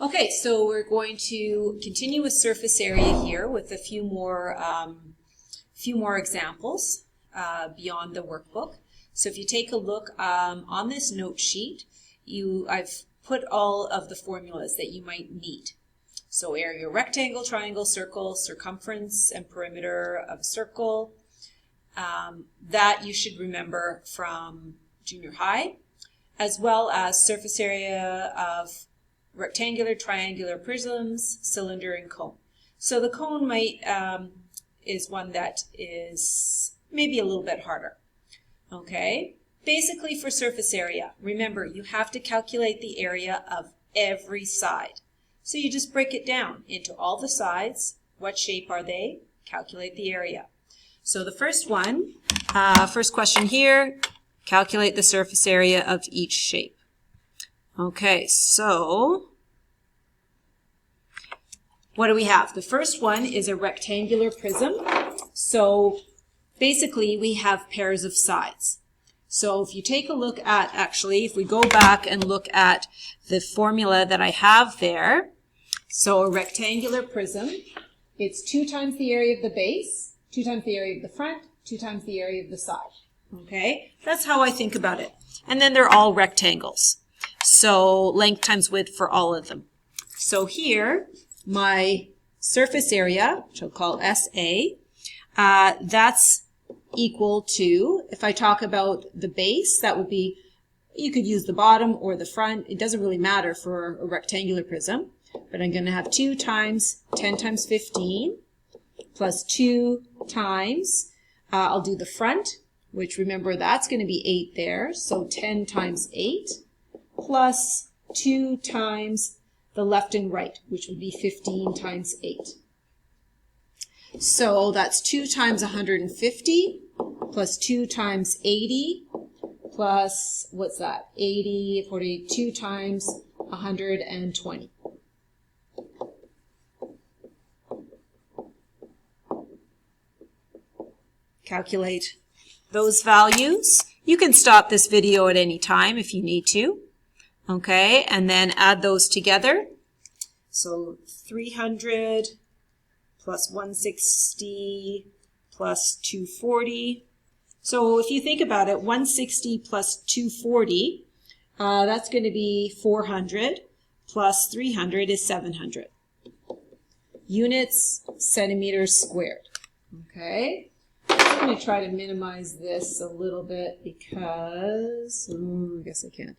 Okay, so we're going to continue with surface area here with a few more examples beyond the workbook. So if you take a look on this note sheet, I've put all of the formulas that you might need. So area, rectangle, triangle, circle, circumference and perimeter of a circle, that you should remember from junior high, as well as surface area of rectangular, triangular prisms, cylinder, and cone. So the cone is one that is maybe a little bit harder. Okay, basically for surface area, remember you have to calculate the area of every side. So you just break it down into all the sides. What shape are they? Calculate the area. So the first one, first question here, calculate the surface area of each shape. Okay, so what do we have? The first one is a rectangular prism. So basically we have pairs of sides. So if you take a look at, actually, if we go back and look at the formula that I have there, so a rectangular prism, it's 2 times the area of the base, 2 times the area of the front, 2 times the area of the side. Okay, that's how I think about it. And then they're all rectangles. So length times width for all of them. So here, my surface area, which I'll call SA, that's equal to, if I talk about the base, that would be, you could use the bottom or the front. It doesn't really matter for a rectangular prism. But I'm going to have 2 times 10 times 15 plus 2 times, I'll do the front, which remember that's going to be 8 there. So 10 times 8 plus 2 times the left and right, which would be 15 times 8. So that's 2 times 150 plus 2 times 80 plus, what's that, 80, 42 times 120. Calculate those values. You can stop this video at any time if you need to. Okay, and then add those together. So 300 plus 160 plus 240. So if you think about it, 160 plus 240, that's going to be 400 plus 300 is 700. Units, centimeters squared. Okay. I'm going to try to minimize this a little bit because, I guess I can't.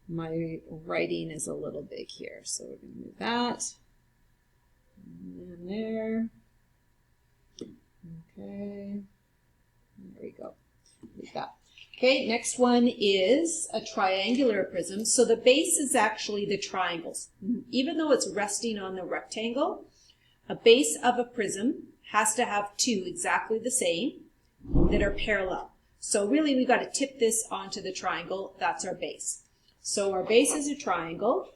My writing is a little big here, so we're going to move that. And there. Okay. There we go. Like that. Okay, next one is a triangular prism. So the base is actually the triangles. Even though it's resting on the rectangle, a base of a prism has to have 2 exactly the same that are parallel. So really we've got to tip this onto the triangle. That's our base. So our base is a triangle.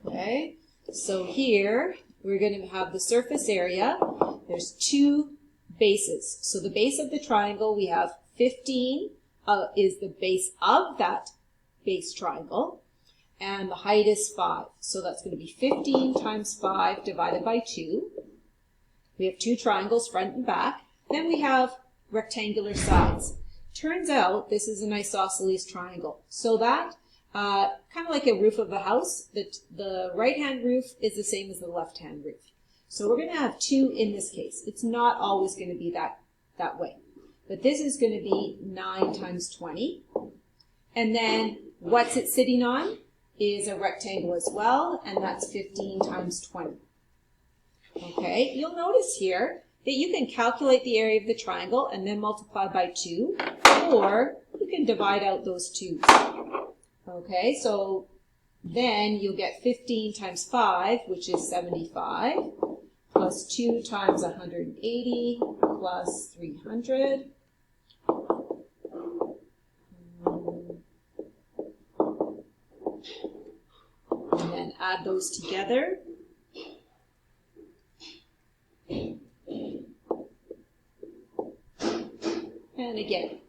Okay, so here we're going to have the surface area. There's 2 bases. So the base of the triangle, we have 15 is the base of that base triangle. And the height is 5. So that's going to be 15 times 5 divided by 2. We have 2 triangles, front and back. Then we have rectangular sides. Turns out this is an isosceles triangle. So that, kind of like a roof of a house, the right-hand roof is the same as the left-hand roof. So we're going to have 2 in this case. It's not always going to be that way. But this is going to be 9 times 20. And then what's it sitting on is a rectangle as well, and that's 15 times 20. Okay, you'll notice here that you can calculate the area of the triangle and then multiply by 2, or you can divide out those 2's. Okay, so then you'll get 15 times 5, which is 75, plus 2 times 180, plus 300. And then add those together. And again,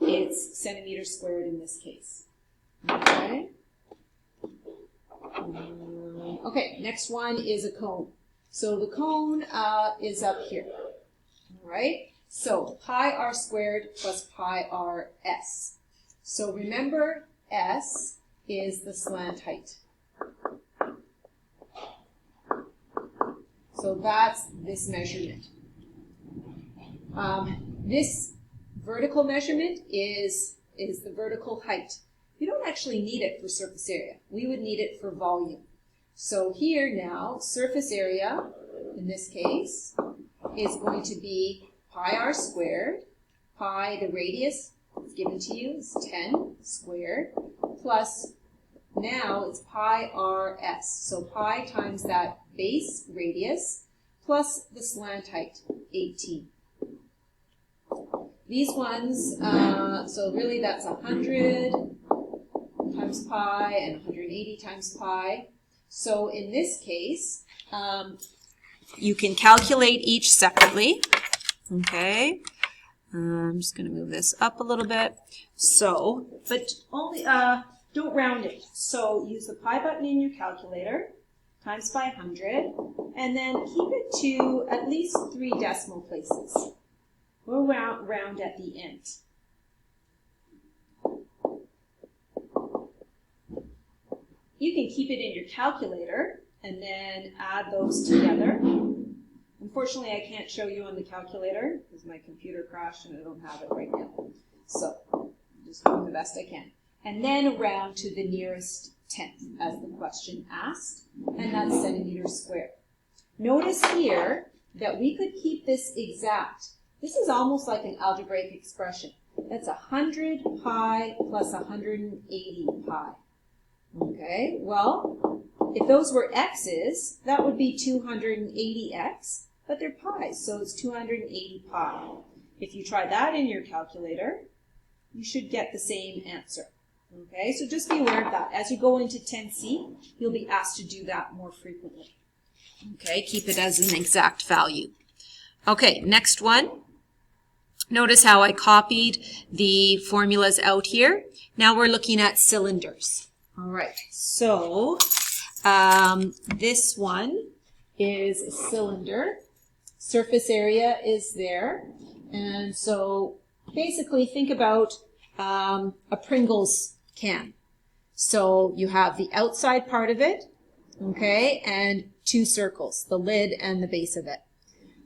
it's centimeters squared in this case. Okay. Okay, next one is a cone. So the cone is up here. All right. So pi r squared plus pi r s. So remember, s is the slant height. So that's this measurement. This vertical measurement is the vertical height. We don't actually need it for surface area. We would need it for volume. So here now, surface area, in this case, is going to be pi r squared. Pi, the radius is given to you, is 10 squared, plus now it's pi r s. So pi times that base radius plus the slant height, 18. These ones, so really that's 100 times pi and 180 times pi. So in this case, you can calculate each separately. Okay. I'm just going to move this up a little bit. So, but only, don't round it. So use the pi button in your calculator, times by 100, and then keep it to at least 3 decimal places. We'll round at the end. You can keep it in your calculator and then add those together. Unfortunately, I can't show you on the calculator because my computer crashed and I don't have it right now. So I'm just doing the best I can. And then round to the nearest tenth, as the question asked, and that's centimeters squared. Notice here that we could keep this exact. This is almost like an algebraic expression. That's 100 pi plus 180 pi. Okay, well, if those were x's, that would be 280x, but they're pi's, so it's 280 pi. If you try that in your calculator, you should get the same answer. Okay, so just be aware of that. As you go into 10C, you'll be asked to do that more frequently. Okay, keep it as an exact value. Okay, next one. Notice how I copied the formulas out here. Now we're looking at cylinders. All right, so this one is a cylinder. Surface area is there. And so basically think about a Pringles can. So you have the outside part of it, okay, and 2 circles, the lid and the base of it.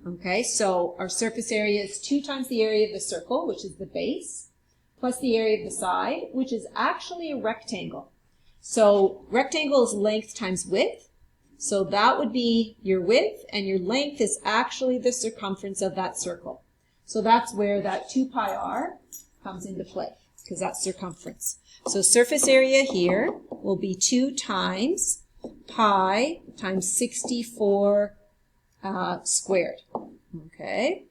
Okay, so our surface area is 2 times the area of the circle, which is the base, plus the area of the side, which is actually a rectangle. So rectangle is length times width. So that would be your width, and your length is actually the circumference of that circle. So that's where that 2 pi r comes into play, because that's circumference. So surface area here will be 2 times pi times 64 squared. Okay.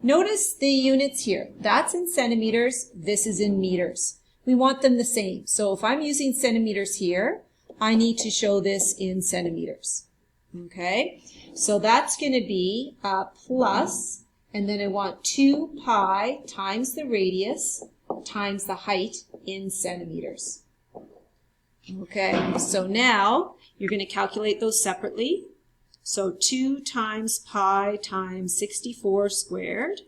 Notice the units here. That's in centimeters. This is in meters. We want them the same. So if I'm using centimeters here, I need to show this in centimeters. Okay. So that's going to be plus, and then I want 2 pi times the radius times the height in centimeters. Okay. So now you're going to calculate those separately. So 2 times pi times 64 squared.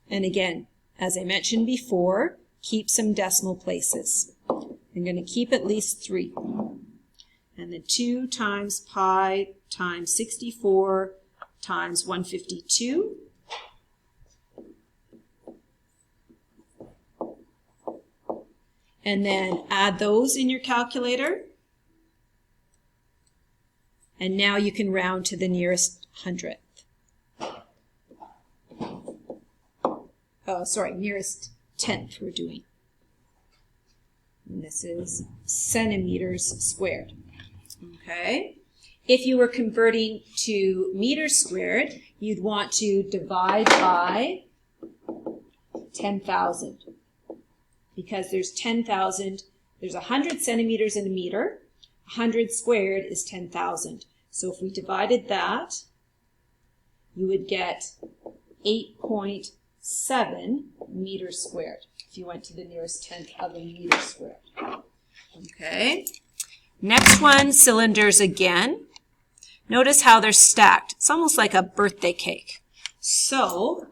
And again, as I mentioned before, keep some decimal places. I'm going to keep at least 3. And then 2 times pi times 64 times 152. And then add those in your calculator. And now you can round to the nearest hundredth. Oh, sorry, nearest tenth we're doing. And this is centimeters squared. Okay. If you were converting to meters squared, you'd want to divide by 10,000. Because there's 10,000, there's 100 centimeters in a meter. 100 squared is 10,000. So if we divided that, you would get 8.7 meters squared if you went to the nearest tenth of a meter squared. Okay. Next one, cylinders again. Notice how they're stacked. It's almost like a birthday cake. So,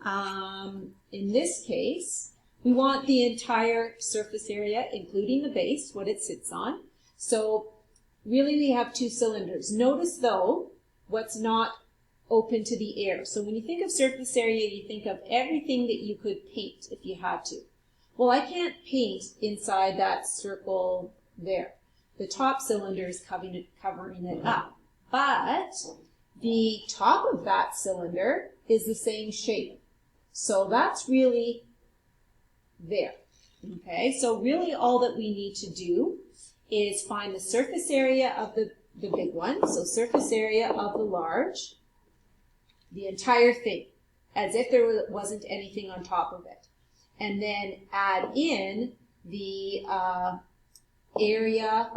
in this case, we want the entire surface area, including the base, what it sits on. So, really we have two cylinders. Notice, though, what's not open to the air. So when you think of surface area, you think of everything that you could paint if you had to. Well, I can't paint inside that circle there. The top cylinder is covering it up. But the top of that cylinder is the same shape. So that's really there. Okay, so really all that we need to do is find the surface area of the big one. So surface area of the large, the entire thing, as if there wasn't anything on top of it. And then add in the area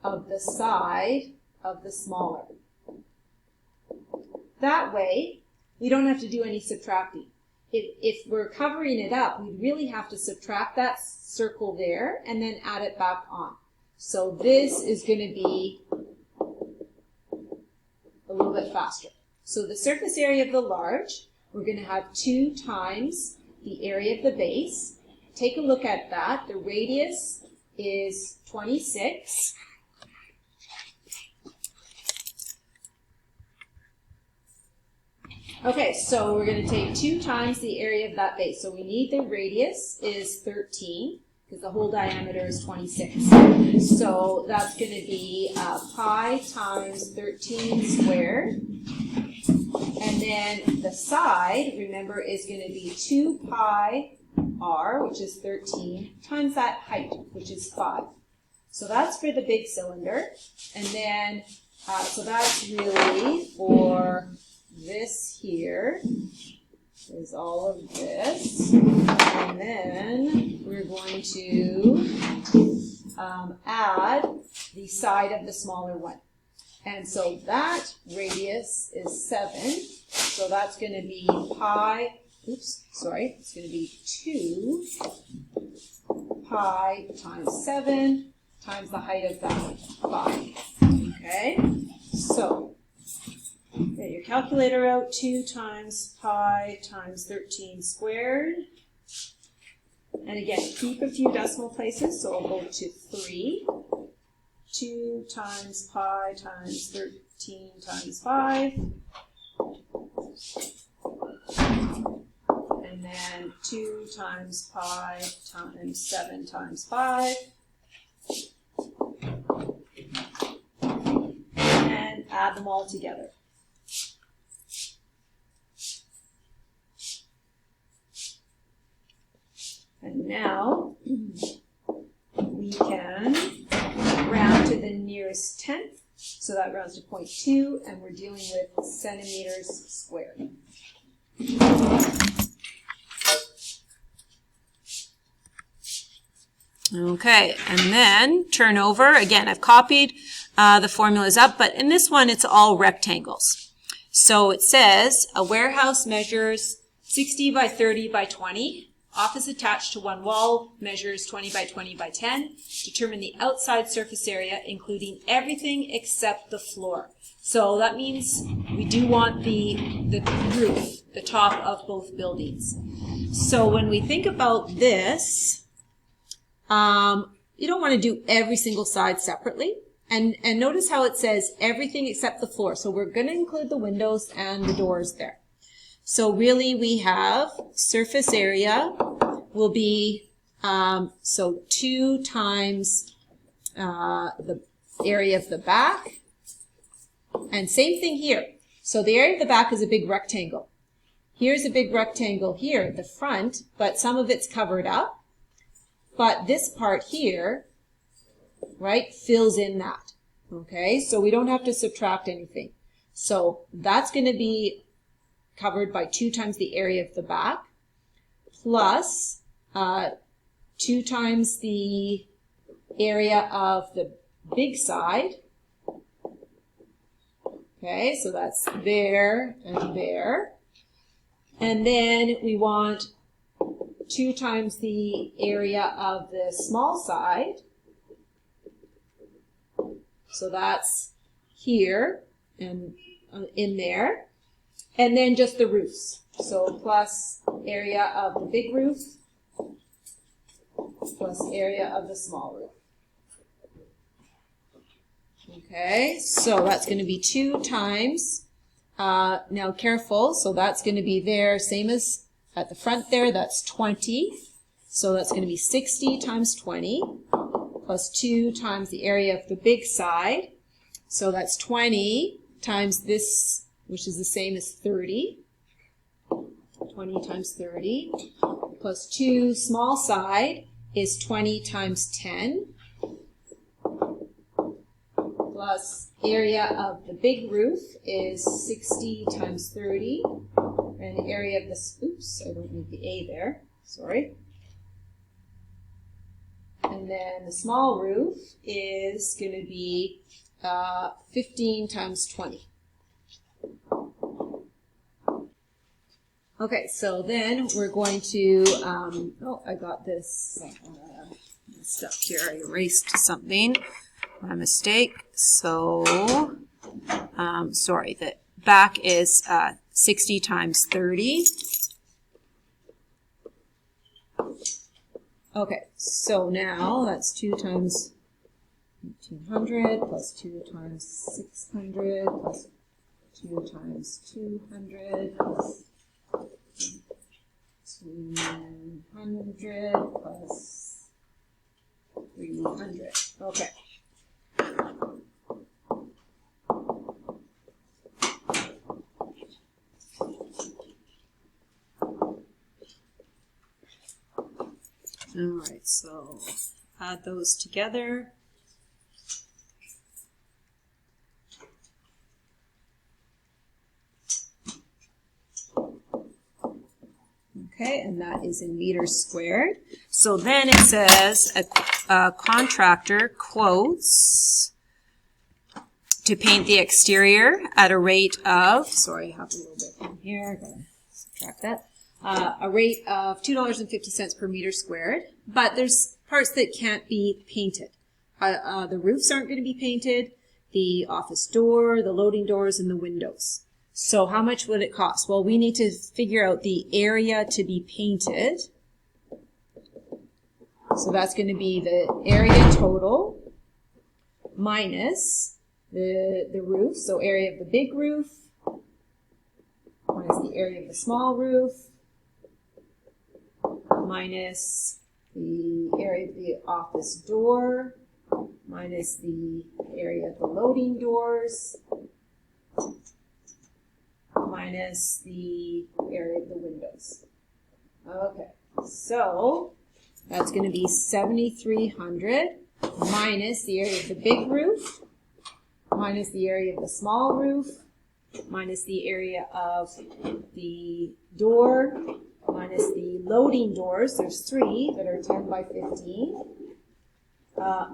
of the side of the smaller. That way, we don't have to do any subtracting. If we're covering it up, we'd really have to subtract that circle there and then add it back on. So this is going to be a little bit faster. So the surface area of the large, we're going to have 2 times the area of the base. Take a look at that. The radius is 26. Okay, so we're going to take 2 times the area of that base. So we need the radius is 13 because the whole diameter is 26. So that's going to be pi times 13 squared. And then the side, remember, is going to be 2 pi r, which is 13, times that height, which is 5. So that's for the big cylinder. And then, so that's really for this here is all of this. And then we're going to add the side of the smaller one. And so that radius is 7. So that's going to be pi, it's going to be 2 pi times 7 times the height of that 5. Okay, so get your calculator out. 2 times pi times 13 squared. And again, keep a few decimal places, so I'll go to 3. 2 times pi times 13 times 5. And then 2 times pi times 7 times 5. And add them all together. And now we can round to the nearest tenth. So that rounds to 0.2, and we're dealing with centimeters squared. Okay, and then turn over. Again, I've copied the formulas up, but in this one, it's all rectangles. So it says a warehouse measures 60 by 30 by 20. Office attached to one wall measures 20 by 20 by 10. Determine the outside surface area, including everything except the floor. So that means we do want the roof, the top of both buildings. So when we think about this, you don't want to do every single side separately. And notice how it says everything except the floor. So we're going to include the windows and the doors there. So really we have surface area will be, so 2 times the area of the back. And same thing here. So the area of the back is a big rectangle. Here's a big rectangle here at the front, but some of it's covered up. But this part here, right, fills in that. Okay, so we don't have to subtract anything. So that's going to be covered by 2 times the area of the back, plus 2 times the area of the big side. Okay, so that's there and there. And then we want 2 times the area of the small side. So that's here and in there. And then just the roofs. So plus area of the big roof plus area of the small roof. Okay, so that's going to be 2 times. Now careful, so that's going to be there, same as at the front there, that's 20. So that's going to be 60 times 20 plus 2 times the area of the big side. So that's 20 times this, which is the same as 30. 20 times 30 plus 2 small side is 20 times 10 plus area of the big roof is 60 times 30 and the area of this, oops, I don't need the A there, sorry. And then the small roof is going to be 15 times 20. Okay, so then we're going to, oh, I got this stuff here. I erased something. My mistake. So, sorry, the back is 60 times 30. Okay, so now that's 2 times 1800 plus 2 times 600 plus 2 times 200 plus 200 plus 300. Okay. All right, so add those together. Okay, and that is in meters squared. So then it says a contractor quotes to paint the exterior at a rate of, sorry, I have a little bit in here, gotta subtract that, a rate of $2.50 per meter squared, but there's parts that can't be painted. The roofs aren't going to be painted, the office door, the loading doors, and the windows. So how much would it cost? Well, we need to figure out the area to be painted. So that's going to be the area total minus the roof. So area of the big roof minus the area of the small roof minus the area of the office door minus the area of the loading doors minus the area of the windows. Okay, so that's going to be 7,300 minus the area of the big roof minus the area of the small roof minus the area of the door minus the loading doors. There's 3 that are 10 by 15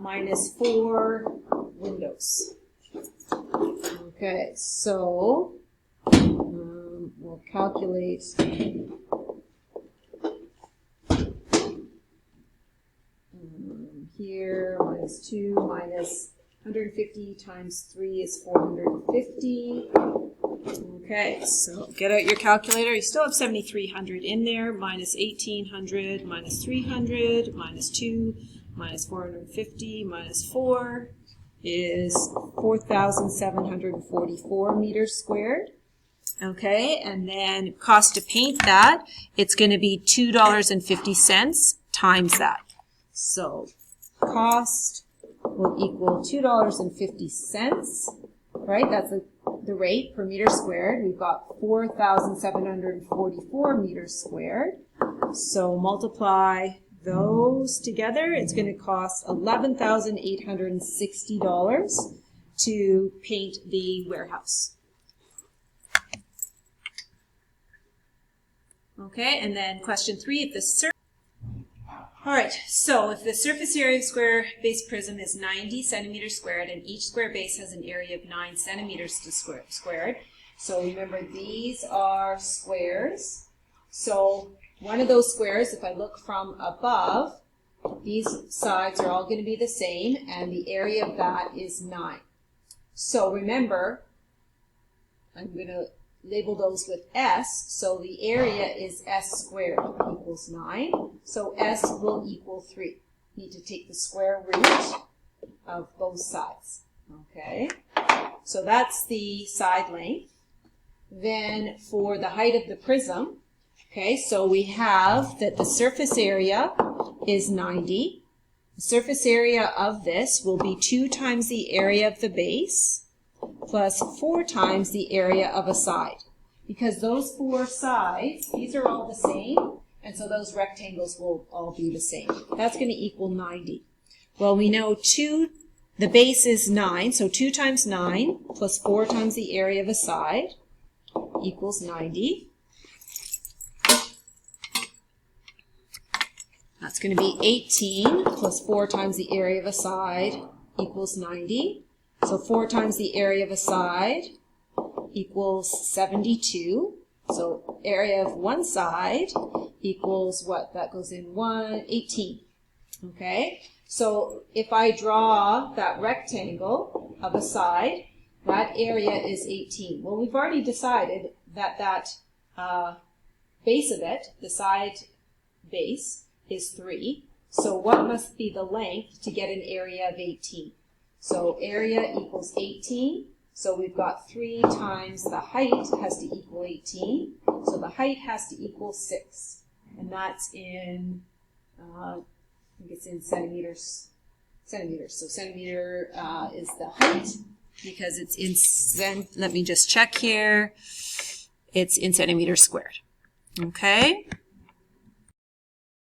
minus 4 windows. Okay, so we'll calculate here minus 2 minus 150 times 3 is 450. Okay, so get out your calculator. You still have 7,300 in there, minus 1,800, minus 300, minus 2, minus 450, minus 4 is 4,744 meters squared. Okay, and then cost to paint that, it's going to be $2.50 times that. So cost will equal $2.50, right? That's the rate per meter squared. We've got 4,744 meters squared. So multiply those together, it's going to cost $11,860 to paint the warehouse. Okay, and then question 3, if the if the surface area of square base prism is 90 centimeters squared and each square base has an area of 9 centimeters squared. So remember, these are squares. So one of those squares, if I look from above, These sides are all going to be the same, and the area of that is 9. So remember, I'm going to label those with S, so the area is S squared equals 9, so S will equal 3. Need to take the square root of both sides. Okay, so that's the side length. Then for the height of the prism, okay, so we have that the surface area is 90. The surface area of this will be 2 times the area of the base plus 4 times the area of a side. Because those 4 sides, these are all the same, and so those rectangles will all be the same. That's going to equal 90. Well, we know the base is 9, so 2 times 9 plus 4 times the area of a side equals 90. That's going to be 18 plus 4 times the area of a side equals 90. So 4 times the area of a side equals 72. So area of one side equals what? That goes in 18. Okay? So if I draw that rectangle of a side, that area is 18. Well, we've already decided that base of it, the side base, is 3. So what must be the length to get an area of 18? So area equals 18. So we've got 3 times the height has to equal 18. So the height has to equal 6. And that's in, I think it's in centimeters. So centimeter is the height because it's in, let me just check here. It's in centimeters squared. Okay.